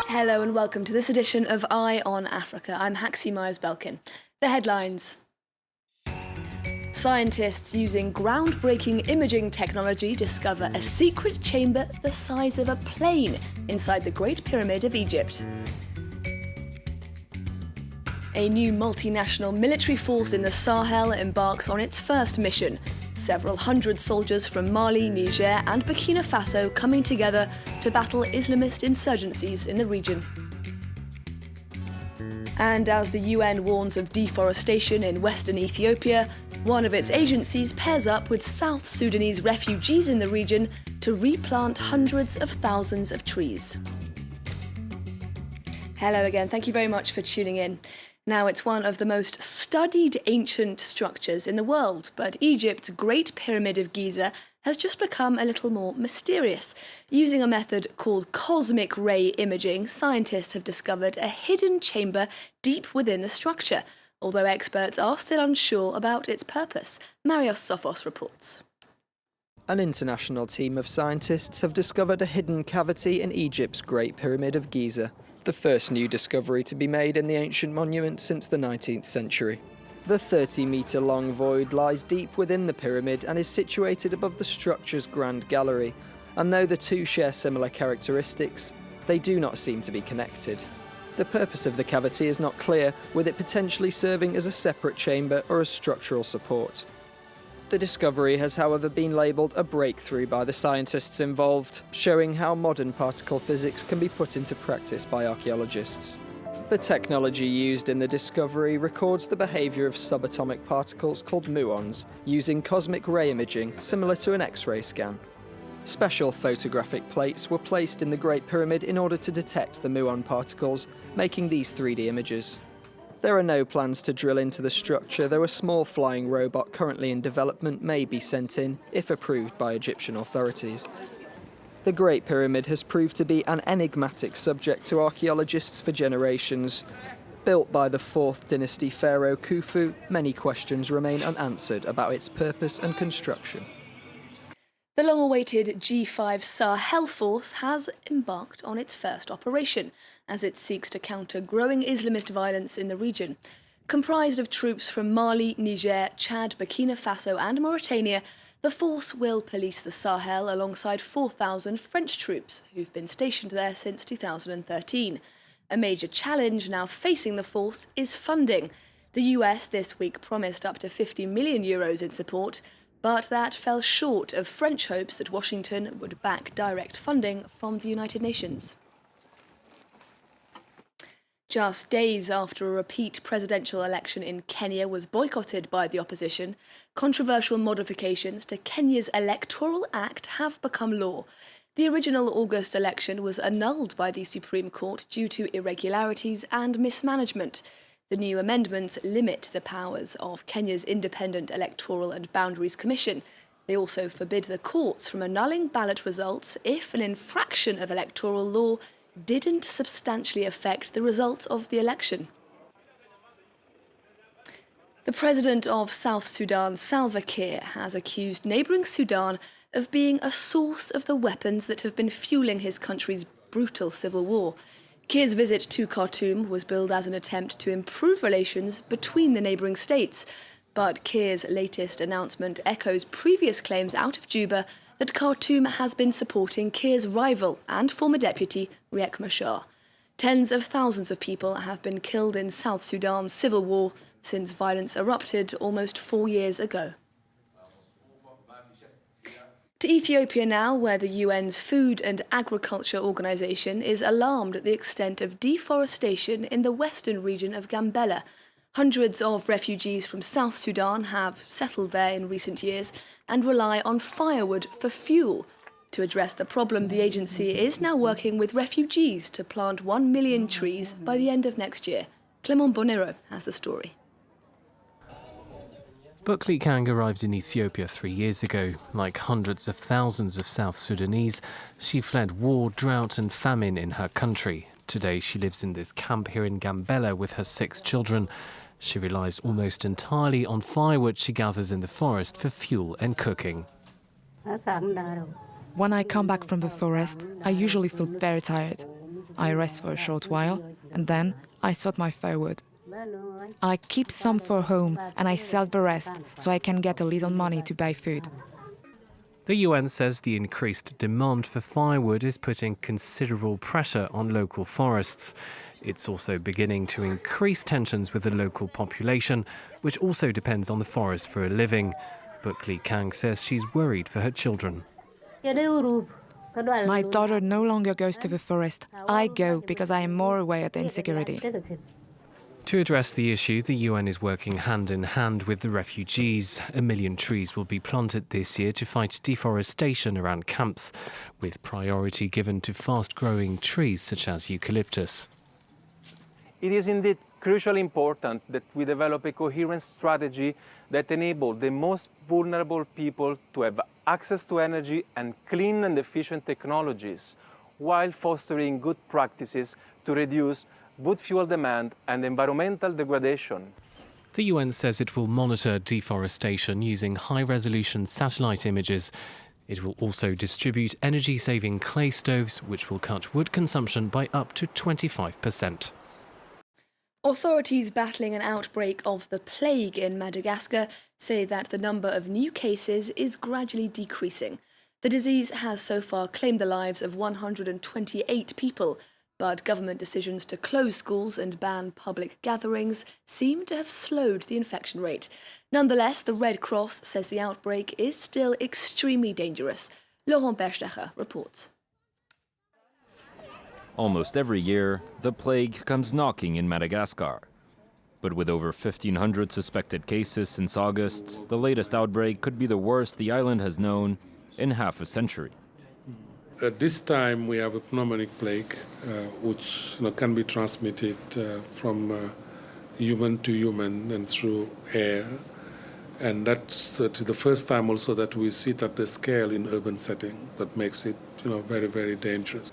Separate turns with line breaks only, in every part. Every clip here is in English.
Hello and welcome to this edition of Eye on Africa. I'm Haxie Myers-Belkin. The headlines. Scientists using groundbreaking imaging technology discover a secret chamber the size of a plane inside the Great Pyramid of Egypt. A new multinational military force in the Sahel embarks on its first mission. Several hundred soldiers from Mali, Niger and Burkina Faso coming together to battle Islamist insurgencies in the region. And as the UN warns of deforestation in western Ethiopia, one of its agencies pairs up with South Sudanese refugees in the region to replant hundreds of thousands of trees. Hello again, thank you very much for tuning in. Now, it's one of the most studied ancient structures in the world, but Egypt's Great Pyramid of Giza has just become a little more mysterious. Using a method called cosmic ray imaging, scientists have discovered a hidden chamber deep within the structure, although experts are still unsure about its purpose. Marios Sophos reports.
An international team of scientists have discovered a hidden cavity in Egypt's Great Pyramid of Giza, the first new discovery to be made in the ancient monument since the 19th century. The 30-metre-long void lies deep within the pyramid and is situated above the structure's grand gallery, and though the two share similar characteristics, they do not seem to be connected. The purpose of the cavity is not clear, with it potentially serving as a separate chamber or as structural support. The discovery has, however, been labelled a breakthrough by the scientists involved, showing how modern particle physics can be put into practice by archaeologists. The technology used in the discovery records the behaviour of subatomic particles called muons, using cosmic ray imaging similar to an X-ray scan. Special photographic plates were placed in the Great Pyramid in order to detect the muon particles, making these 3D images. There are no plans to drill into the structure, though a small flying robot currently in development may be sent in, if approved by Egyptian authorities. The Great Pyramid has proved to be an enigmatic subject to archaeologists for generations. Built by the 4th dynasty pharaoh Khufu, many questions remain unanswered about its purpose and construction.
The long-awaited G5 Sahel force has embarked on its first operation, as it seeks to counter growing Islamist violence in the region. Comprised of troops from Mali, Niger, Chad, Burkina Faso and Mauritania, the force will police the Sahel alongside 4,000 French troops who've been stationed there since 2013. A major challenge now facing the force is funding. The US this week promised up to €50 million in support, but that fell short of French hopes that Washington would back direct funding from the United Nations. Just days after a repeat presidential election in Kenya was boycotted by the opposition, controversial modifications to Kenya's Electoral Act have become law. The original August election was annulled by the Supreme Court due to irregularities and mismanagement. The new amendments limit the powers of Kenya's Independent Electoral and Boundaries Commission. They also forbid the courts from annulling ballot results if an infraction of electoral law didn't substantially affect the results of the election. The president of South Sudan, Salva Kiir, has accused neighbouring Sudan of being a source of the weapons that have been fueling his country's brutal civil war. Kiir's visit to Khartoum was billed as an attempt to improve relations between the neighbouring states, but Kiir's latest announcement echoes previous claims out of Juba that Khartoum has been supporting Kiir's rival and former deputy, Riek Machar. Tens of thousands of people have been killed in South Sudan's civil war since violence erupted almost 4 years ago. To Ethiopia now, where the UN's Food and Agriculture Organization is alarmed at the extent of deforestation in the western region of Gambela. Hundreds of refugees from South Sudan have settled there in recent years and rely on firewood for fuel. To address the problem, the agency is now working with refugees to plant 1 million trees by the end of next year. Clement Bonero has the story.
Buckley Kang arrived in Ethiopia 3 years ago. Like hundreds of thousands of South Sudanese, she fled war, drought and famine in her country. Today she lives in this camp here in Gambela with her 6 children. She relies almost entirely on firewood she gathers in the forest for fuel and cooking.
When I come back from the forest, I usually feel very tired. I rest for a short while, and then I sort my firewood. I keep some for home, and I sell the rest, so I can get a little money to buy food.
The UN says the increased demand for firewood is putting considerable pressure on local forests. It's also beginning to increase tensions with the local population, which also depends on the forest for a living. But Li Kang says she's worried for her children.
My daughter no longer goes to the forest. I go because I am more aware of the insecurity.
To address the issue, the UN is working hand in hand with the refugees. 1 million trees will be planted this year to fight deforestation around camps, with priority given to fast-growing trees such as eucalyptus.
It is indeed crucially important that we develop a coherent strategy that enables the most vulnerable people to have access to energy and clean and efficient technologies, while fostering good practices to reduce wood fuel demand and environmental degradation.
The UN says it will monitor deforestation using high-resolution satellite images. It will also distribute energy-saving clay stoves, which will cut wood consumption by up to 25%.
Authorities battling an outbreak of the plague in Madagascar say that the number of new cases is gradually decreasing. The disease has so far claimed the lives of 128 people, but government decisions to close schools and ban public gatherings seem to have slowed the infection rate. Nonetheless, the Red Cross says the outbreak is still extremely dangerous. Laurent Berstecher reports.
Almost every year, the plague comes knocking in Madagascar. But with over 1,500 suspected cases since August, the latest outbreak could be the worst the island has known in half a century.
At this time, we have a pneumonic plague, which can be transmitted from human to human and through air. And that's the first time also that we see it at the scale in urban setting. That makes it very, very dangerous.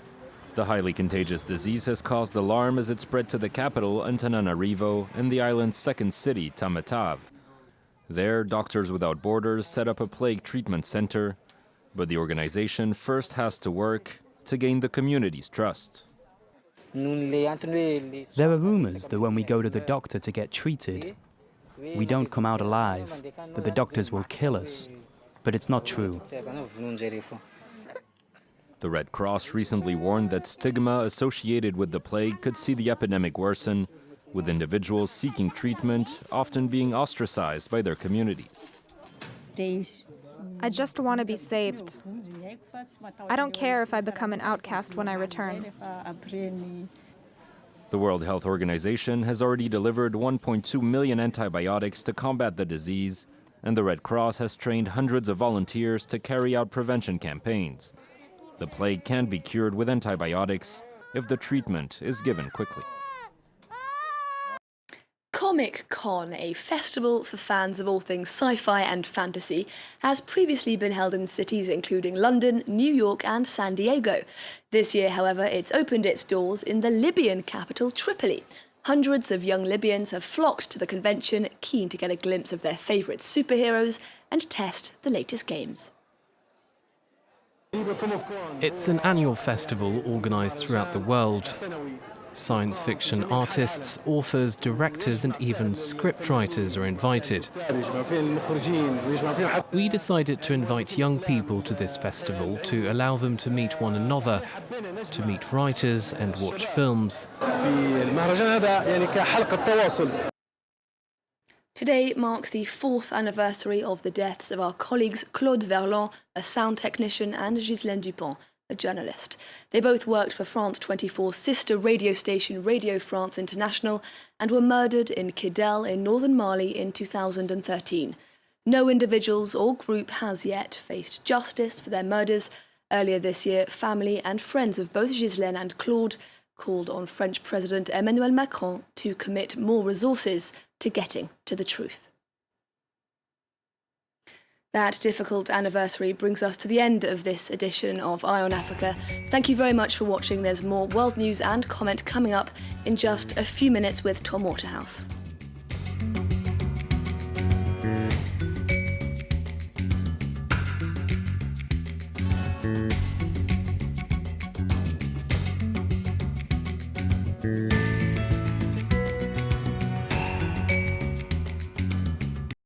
The highly contagious disease has caused alarm as it spread to the capital, Antananarivo, and the island's second city, Tamatave. There, Doctors Without Borders set up a plague treatment center, but the organization first has to work to gain the community's trust.
There are rumors that when we go to the doctor to get treated, we don't come out alive, that the doctors will kill us. But it's not true.
The Red Cross recently warned that stigma associated with the plague could see the epidemic worsen, with individuals seeking treatment often being ostracized by their communities.
I just want to be saved. I don't care if I become an outcast when I return.
The World Health Organization has already delivered 1.2 million antibiotics to combat the disease, and the Red Cross has trained hundreds of volunteers to carry out prevention campaigns. The plague can be cured with antibiotics if the treatment is given quickly.
Comic Con, a festival for fans of all things sci-fi and fantasy, has previously been held in cities including London, New York and San Diego. This year, however, it's opened its doors in the Libyan capital, Tripoli. Hundreds of young Libyans have flocked to the convention, keen to get a glimpse of their favourite superheroes and test the latest games.
It's an annual festival organised throughout the world. Science fiction artists, authors, directors and even scriptwriters are invited. We decided to invite young people to this festival to allow them to meet one another, to meet writers and watch films.
Today marks the 4th anniversary of the deaths of our colleagues Claude Vella, a sound technician, and Ghislaine Dupont, a journalist. They both worked for France 24's sister radio station Radio France International and were murdered in Kidal in northern Mali in 2013. No individuals or group has yet faced justice for their murders. Earlier this year, family and friends of both Ghislaine and Claude called on French President Emmanuel Macron to commit more resources to getting to the truth. That difficult anniversary brings us to the end of this edition of Eye on Africa. Thank you very much for watching. There's more world news and comment coming up in just a few minutes with Tom Waterhouse.